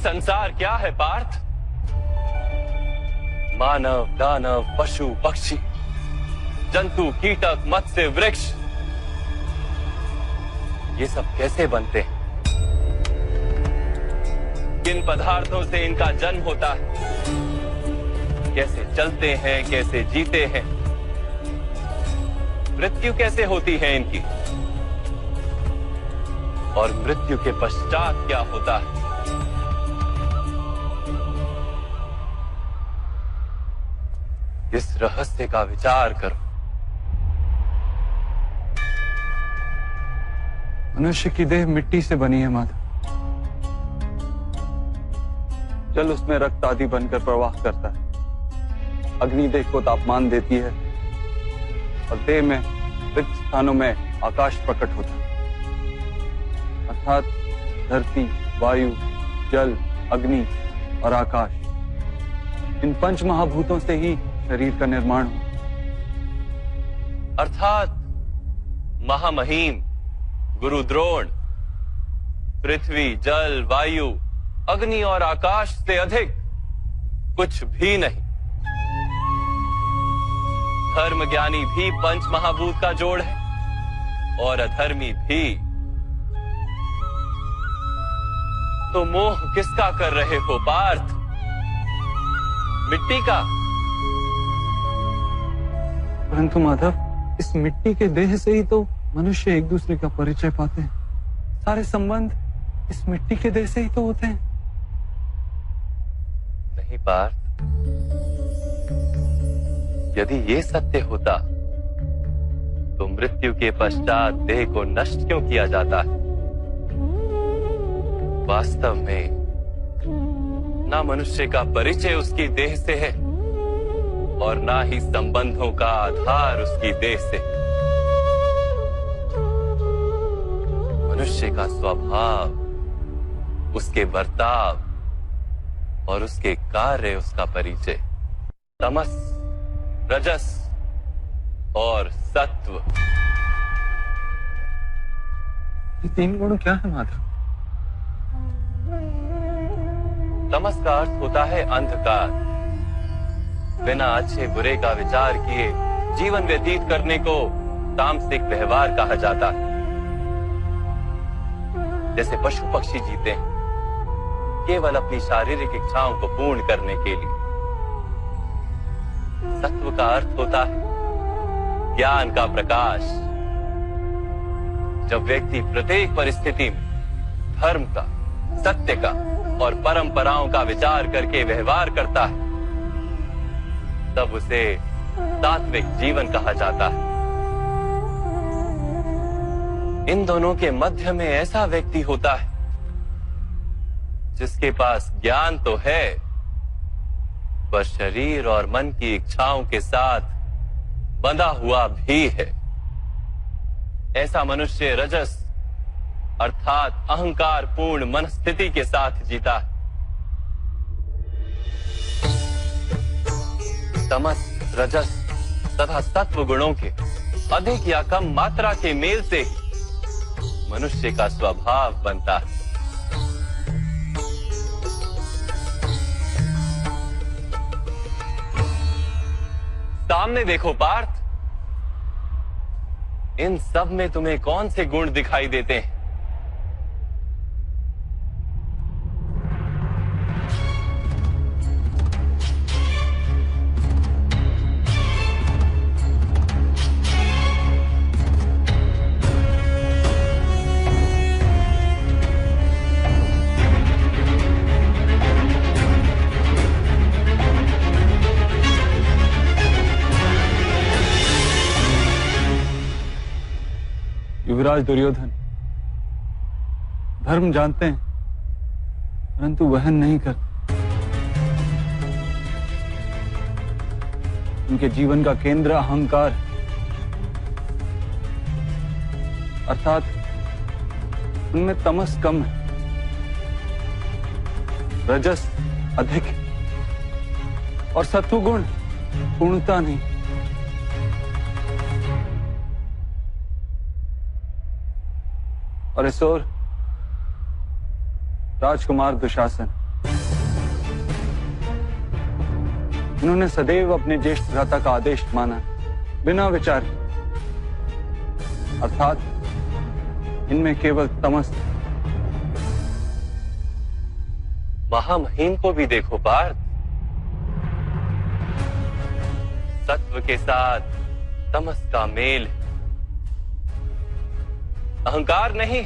संसार क्या है पार्थ? मानव, दानव, पशु, पक्षी, जंतु, कीटक, मत्स्य, वृक्ष, ये सब कैसे बनते हैं? किन पदार्थों से इनका जन्म होता है? कैसे चलते हैं, कैसे जीते हैं? मृत्यु कैसे होती है इनकी? और मृत्यु के पश्चात क्या होता है? इस रहस्य का विचार करो। मनुष्य की देह मिट्टी से बनी है माधव। जल उसमें रक्त आदि बनकर प्रवाह करता है। अग्नि देह को तापमान देती है और देह में रिक्त स्थानों में आकाश प्रकट होता है। अर्थात धरती, वायु, जल, अग्नि और आकाश, इन पंच महाभूतों से ही शरीर का निर्माण हो। अर्थात महामहिम गुरु द्रोण पृथ्वी, जल, वायु, अग्नि और आकाश से अधिक कुछ भी नहीं। धर्म ज्ञानी भी पंच महाभूत का जोड़ है और अधर्मी भी। तो मोह किसका कर रहे हो पार्थ? मिट्टी का? परंतु माधव, इस मिट्टी के देह से ही तो मनुष्य एक दूसरे का परिचय पाते हैं। सारे संबंध इस मिट्टी के देह से ही तो होते हैं। नहीं पार्थ, यदि ये सत्य होता तो मृत्यु के पश्चात देह को नष्ट क्यों किया जाता है? वास्तव में ना मनुष्य का परिचय उसकी देह से है और ना ही संबंधों का आधार उसकी देह से। मनुष्य का स्वभाव, उसके बर्ताव और उसके कार्य उसका परिचय। तमस, रजस और सत्व, ये तीन गुण क्या है माधव? तमस का अर्थ होता है अंधकार। बिना अच्छे बुरे का विचार किए जीवन व्यतीत करने को तामसिक व्यवहार कहा जाता है। जैसे पशु पक्षी जीते हैं केवल अपनी शारीरिक इच्छाओं को पूर्ण करने के लिए। सत्व का अर्थ होता है ज्ञान का प्रकाश। जब व्यक्ति प्रत्येक परिस्थिति में धर्म का, सत्य का और परंपराओं का विचार करके व्यवहार करता है, तब उसे सात्विक जीवन कहा जाता है। इन दोनों के मध्य में ऐसा व्यक्ति होता है जिसके पास ज्ञान तो है, पर शरीर और मन की इच्छाओं के साथ बंधा हुआ भी है। ऐसा मनुष्य रजस अर्थात अहंकार पूर्ण मनस्थिति के साथ जीता है। तमस, रजस तथा सत्व गुणों के अधिक या कम मात्रा के मेल से ही मनुष्य का स्वभाव बनता है। सामने देखो पार्थ, इन सब में तुम्हें कौन से गुण दिखाई देते हैं? युवराज दुर्योधन धर्म जानते हैं परंतु वहन नहीं करते। उनके जीवन का केंद्र अहंकार, अर्थात उनमें तमस कम है, रजस अधिक है और सत्वगुण पूर्णता नहीं। और इस ओर राजकुमार दुशासन उन्होंने सदैव अपने ज्येष्ठ भ्राता का आदेश माना, बिना विचार के। अर्थात इनमें केवल तमस। महामहिम को भी देखो पार्थ, सत्व के साथ तमस का मेल है। अहंकार नहीं,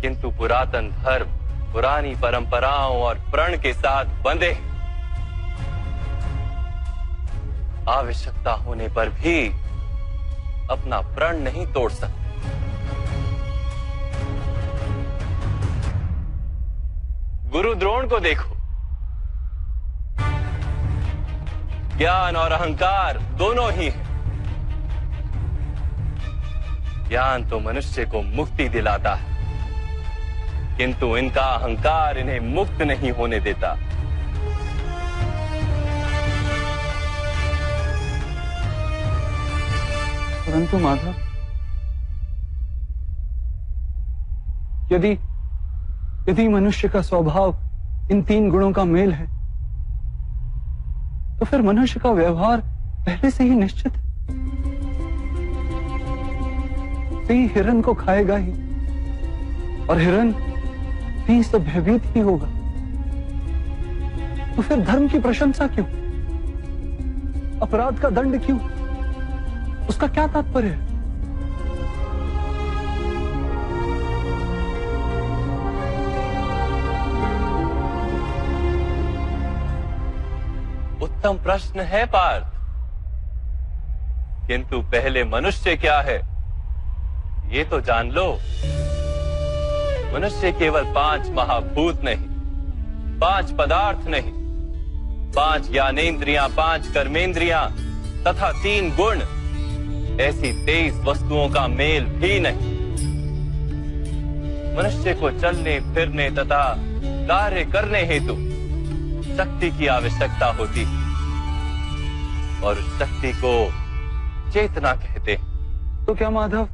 किंतु पुरातन धर्म, पुरानी परंपराओं और प्रण के साथ बंधे। आवश्यकता होने पर भी अपना प्रण नहीं तोड़ सकते। गुरु द्रोण को देखो, ज्ञान और अहंकार दोनों ही हैं। ज्ञान तो मनुष्य को मुक्ति दिलाता है, किंतु इनका अहंकार इन्हें मुक्त नहीं होने देता। परंतु माधव, यदि मनुष्य का स्वभाव इन 3 गुणों का मेल है, तो फिर मनुष्य का व्यवहार पहले से ही निश्चित है। सिंह हिरण को खाएगा ही, और हिरण सिंह से भयभीत ही होगा। तो फिर धर्म की प्रशंसा क्यों? अपराध का दंड क्यों? उसका क्या तात्पर्य है? उत्तम प्रश्न है पार्थ, किंतु पहले मनुष्य क्या है ये तो जान लो। मनुष्य केवल 5 महाभूत नहीं, 5 पदार्थ नहीं, 5 ज्ञानेंद्रियां, 5 कर्मेंद्रियां तथा 3 गुण, ऐसी 23 वस्तुओं का मेल भी नहीं। मनुष्य को चलने फिरने तथा कार्य करने हेतु शक्ति की आवश्यकता होती है, और उस शक्ति को चेतना कहते हैं। तो क्या माधव,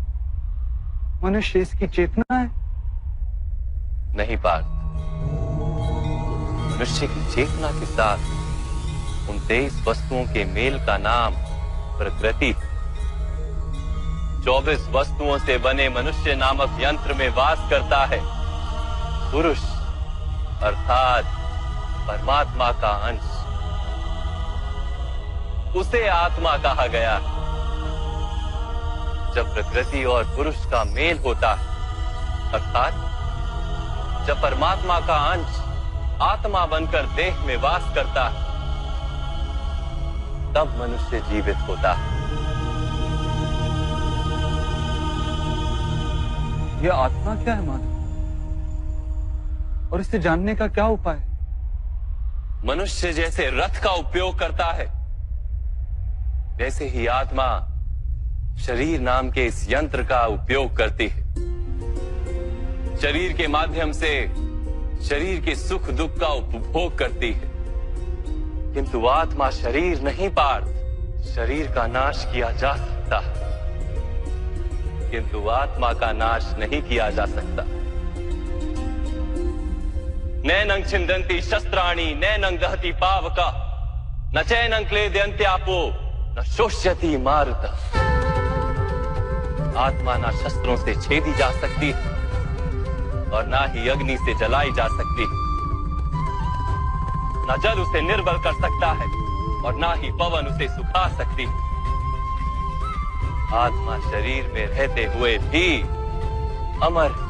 मनुष्य इसकी चेतना है? नहीं पार्थ, मनुष्य की चेतना के साथ उन 23 वस्तुओं के मेल का नाम प्रकृति। 24 वस्तुओं से बने मनुष्य नामक यंत्र में वास करता है पुरुष, अर्थात परमात्मा का अंश। उसे आत्मा कहा गया है। जब प्रकृति और पुरुष का मेल होता है, अर्थात जब परमात्मा का अंश आत्मा बनकर देह में वास करता है, तब मनुष्य जीवित होता है। यह आत्मा क्या है माधव, और इसे जानने का क्या उपाय? मनुष्य जैसे रथ का उपयोग करता है, वैसे ही आत्मा शरीर नाम के इस यंत्र का उपयोग करती है। शरीर के माध्यम से शरीर के सुख दुख का उपभोग करती है, किंतु आत्मा शरीर नहीं पार्थ। शरीर का नाश किया जा सकता है, किंतु आत्मा का नाश नहीं किया जा सकता। नैनं छिन्दन्ति शस्त्राणि नैनं दहति पावका, न चैनं क्लेदयन्त्यापो न शोष्यति मारुतः। आत्मा ना शस्त्रों से छेदी जा सकती है और ना ही अग्नि से जलाई जा सकती है। न जल उसे निर्बल कर सकता है और ना ही पवन उसे सुखा सकती है। आत्मा शरीर में रहते हुए भी अमर है।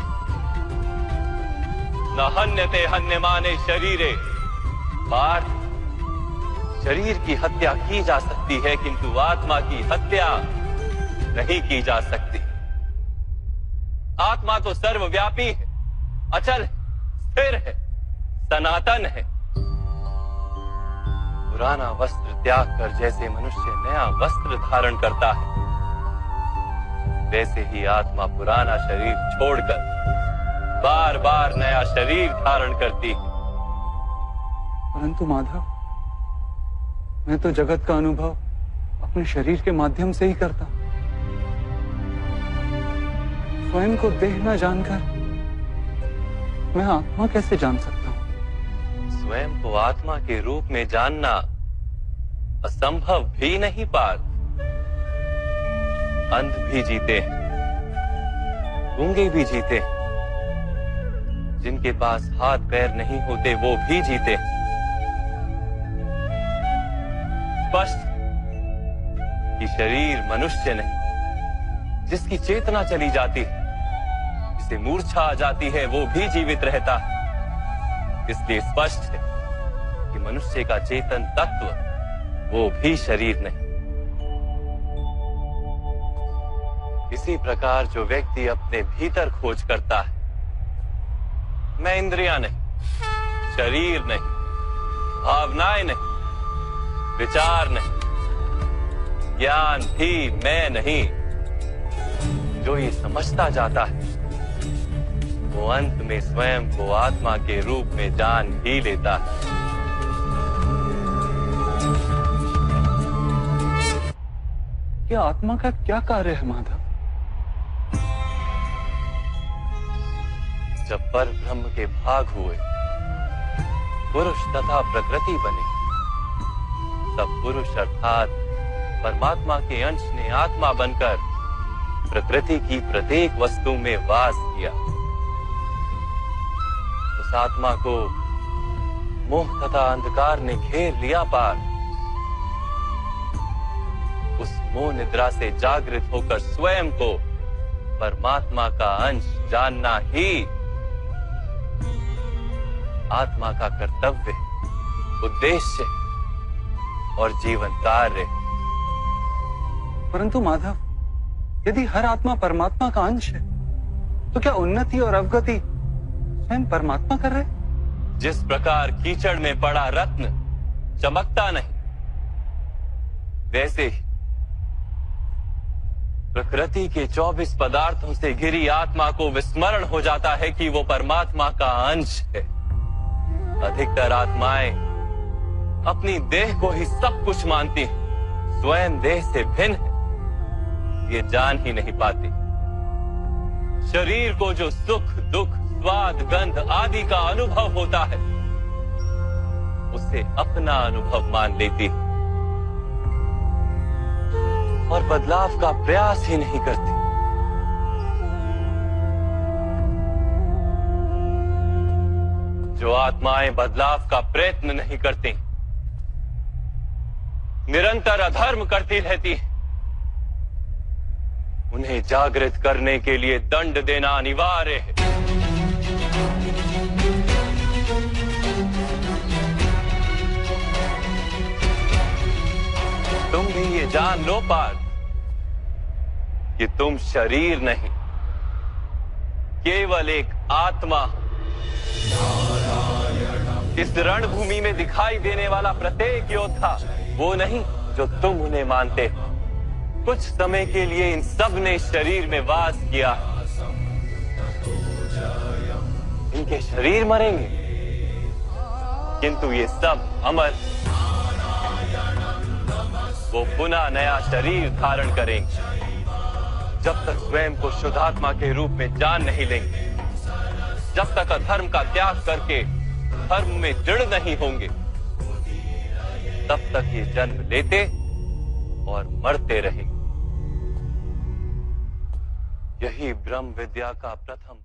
न हन्यते हन्यमाने शरीरे। पार्थ, शरीर की हत्या की जा सकती है, किंतु आत्मा की हत्या नहीं की जा सकती। आत्मा तो सर्वव्यापी है, अचल है, स्थिर है, सनातन है। पुराना वस्त्र त्याग कर जैसे मनुष्य नया वस्त्र धारण करता है, वैसे ही आत्मा पुराना शरीर छोड़कर बार बार नया शरीर धारण करती है। परंतु माधव, मैं तो जगत का अनुभव अपने शरीर के माध्यम से ही करता हूं। स्वयं को देह न जानकर मैं आत्मा कैसे जान सकता हूं? स्वयं को आत्मा के रूप में जानना असंभव भी नहीं पार्थ। अंध भी जीते हैं, गूंगे भी जीते हैं, जिनके पास हाथ पैर नहीं होते वो भी जीते हैं। स्पष्ट कि शरीर मनुष्य नहीं, जिसकी चेतना चली जाती है, जिसे मूर्छा आ जाती है, वो भी जीवित रहता है। इसलिए स्पष्ट है कि मनुष्य का चेतन तत्व वो भी शरीर नहीं। इसी प्रकार जो व्यक्ति अपने भीतर खोज करता है, मैं इंद्रियां नहीं, शरीर नहीं, भावनाएं नहीं, विचार नहीं, ज्ञान भी मैं नहीं, जो ये समझता जाता है, वो अंत में स्वयं को आत्मा के रूप में जान ही लेता है। ये आत्मा का क्या कार्य है माधव? जब पर ब्रह्म के भाग हुए, पुरुष तथा प्रकृति बने, तब पुरुष अर्थात परमात्मा के अंश ने आत्मा बनकर प्रकृति की प्रत्येक वस्तु में वास किया। उस आत्मा को मोह तथा अंधकार ने घेर लिया पार। उस मोह निद्रा से जागृत होकर स्वयं को परमात्मा का अंश जानना ही आत्मा का कर्तव्य, उद्देश्य और जीवन कार्य। परंतु माधव, यदि हर आत्मा परमात्मा का अंश है, तो क्या उन्नति और अवगति स्वयं परमात्मा कर रहे? जिस प्रकार कीचड़ में पड़ा रत्न चमकता नहीं, वैसे ही प्रकृति के 24 पदार्थों से घिरी आत्मा को विस्मरण हो जाता है कि वो परमात्मा का अंश है। अधिकतर आत्माएं अपनी देह को ही सब कुछ मानती हैं, स्वयं देह से भिन्न है ये जान ही नहीं पाती। शरीर को जो सुख, दुख, स्वाद, गंध आदि का अनुभव होता है, उसे अपना अनुभव मान लेती और बदलाव का प्रयास ही नहीं करती। जो आत्माएं बदलाव का प्रयत्न नहीं करती, निरंतर अधर्म करती रहती हैं, उन्हें जागृत करने के लिए दंड देना अनिवार्य है। तुम भी ये जान लो पार्थ कि तुम शरीर नहीं, केवल एक आत्मा। इस रणभूमि में दिखाई देने वाला प्रत्येक योद्धा वो नहीं जो तुम उन्हें मानते हो। कुछ समय के लिए इन सब ने शरीर में वास किया, इनके शरीर मरेंगे, किंतु ये सब अमर, वो पुनः नया शरीर धारण करेंगे। जब तक स्वयं को शुद्धात्मा के रूप में जान नहीं लेंगे, जब तक अधर्म का त्याग करके धर्म में दृढ़ नहीं होंगे, तब तक ये जन्म लेते और मरते रहेंगे। यही ब्रह्म विद्या का प्रथम